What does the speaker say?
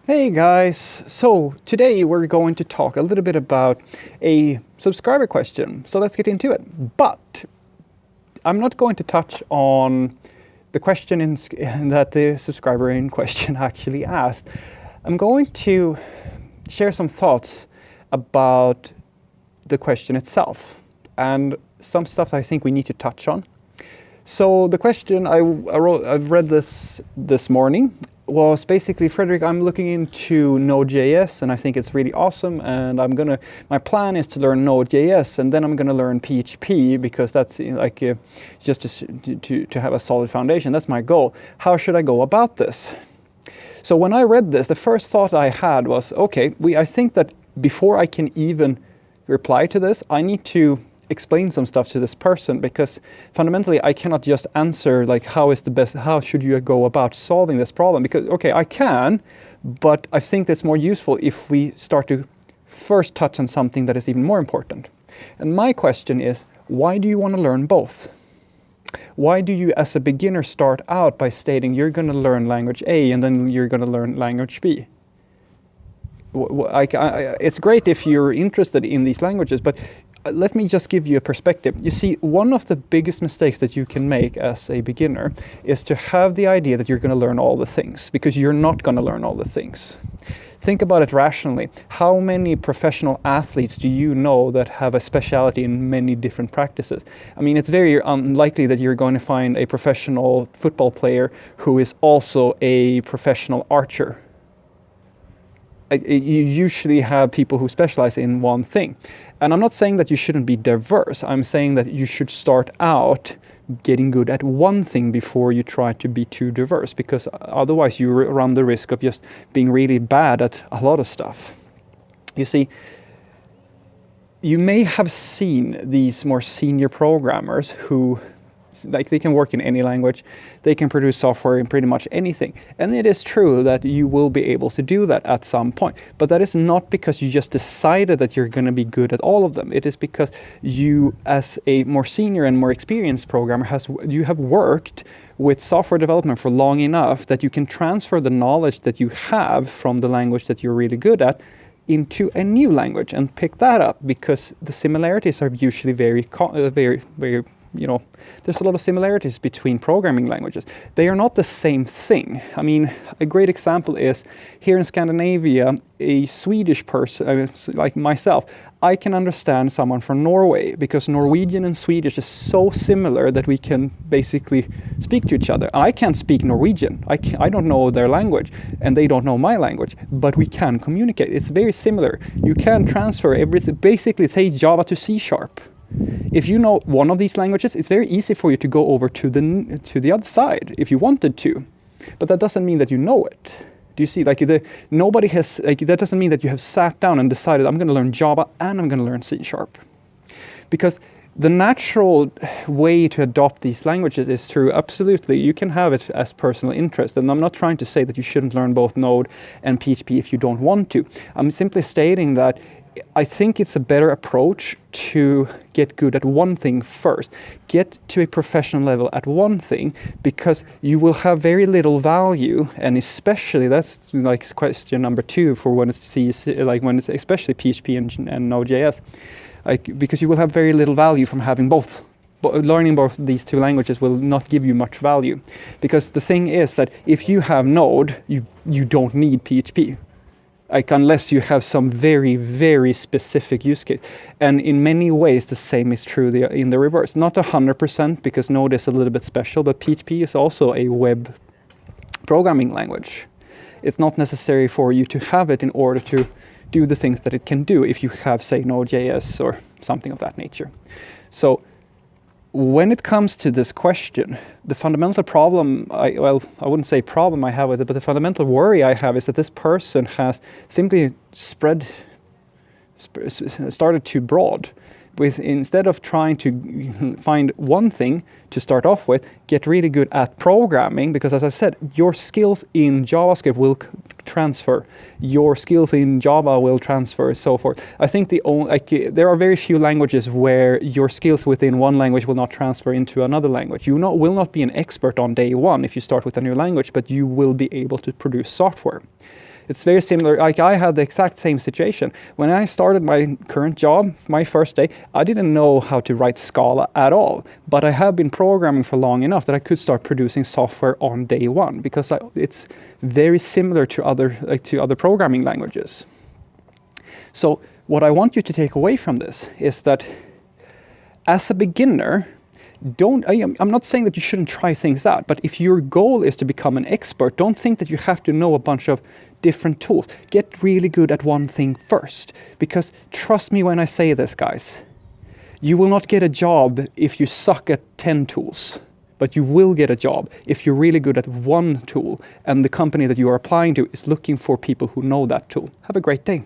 Hey guys, so today we're going to talk a little bit about a subscriber question. So let's get into it. But I'm not going to touch on the question that the subscriber in question actually asked. I'm going to share some thoughts about the question itself and some stuff I think we need to touch on. So the question I've read this morning was basically, Fredrik, I'm looking into Node.js and I think it's really awesome, and my plan is to learn Node.js and then I'm gonna learn PHP because that's like just to have a solid foundation. That's my goal. How should I go about this? So when I read this, the first thought I had was, okay, I think that before I can even reply to this, I need to explain some stuff to this person, because fundamentally I cannot just answer like how should you go about solving this problem, because okay, I can, but I think that's more useful if we start to first touch on something that is even more important. And my question is, why do you want to learn both? Why do you as a beginner start out by stating you're going to learn language A and then you're going to learn language B? It's great if you're interested in these languages, but let me just give you a perspective. You see, one of the biggest mistakes that you can make as a beginner is to have the idea that you're going to learn all the things, because you're not going to learn all the things. Think about it rationally. How many professional athletes do you know that have a specialty in many different practices? I mean, it's very unlikely that you're going to find a professional football player who is also a professional archer. You usually have people who specialize in one thing. And I'm not saying that you shouldn't be diverse. I'm saying that you should start out getting good at one thing before you try to be too diverse, because otherwise you run the risk of just being really bad at a lot of stuff. You see, you may have seen these more senior programmers who, like, they can work in any language, they can produce software in pretty much anything. And it is true that you will be able to do that at some point. But that is not because you just decided that you're going to be good at all of them. It is because you, as a more senior and more experienced programmer, you have worked with software development for long enough that you can transfer the knowledge that you have from the language that you're really good at into a new language and pick that up, because the similarities are usually very, there's a lot of similarities between programming languages. They are not the same thing. I mean, a great example is here in Scandinavia, a Swedish person, like myself, I can understand someone from Norway because Norwegian and Swedish is so similar that we can basically speak to each other. I can't speak Norwegian. I don't know their language and they don't know my language, but we can communicate. It's very similar. You can transfer everything, basically say Java to C#. If you know one of these languages, it's very easy for you to go over to the other side if you wanted to, but that doesn't mean that you know it. Do you see? Like, nobody has, like, that doesn't mean that you have sat down and decided I'm going to learn Java and I'm going to learn C#. Because the natural way to adopt these languages is through, absolutely, you can have it as personal interest. And I'm not trying to say that you shouldn't learn both Node and PHP if you don't want to. I'm simply stating that I think it's a better approach to get good at one thing first. Get to a professional level at one thing, because you will have very little value, and especially that's like question number 2 for when it's especially PHP and Node.js, because you will have very little value from having both. Learning both these two languages will not give you much value, because the thing is that if you have Node, you don't need PHP. Unless you have some very, very specific use case. And in many ways, the same is true in the reverse. Not 100%, because Node is a little bit special, but PHP is also a web programming language. It's not necessary for you to have it in order to do the things that it can do if you have, say, Node.js or something of that nature. So when it comes to this question, the fundamental problem, I wouldn't say problem I have with it, but the fundamental worry I have is that this person has simply started too broad. Instead of trying to find one thing to start off with, get really good at programming, because as I said, your skills in JavaScript will transfer, your skills in Java will transfer, and so forth. I think there are very few languages where your skills within one language will not transfer into another language. You will not be an expert on day one if you start with a new language, but you will be able to produce software. It's very similar. Like, I had the exact same situation. When I started my current job, my first day, I didn't know how to write Scala at all. But I have been programming for long enough that I could start producing software on day one, because it's very similar to other programming languages. So what I want you to take away from this is that as a beginner, I'm not saying that you shouldn't try things out, but if your goal is to become an expert, don't think that you have to know a bunch of different tools. Get really good at one thing first, because trust me when I say this, guys, you will not get a job if you suck at 10 tools, but you will get a job if you're really good at one tool and the company that you are applying to is looking for people who know that tool. Have a great day.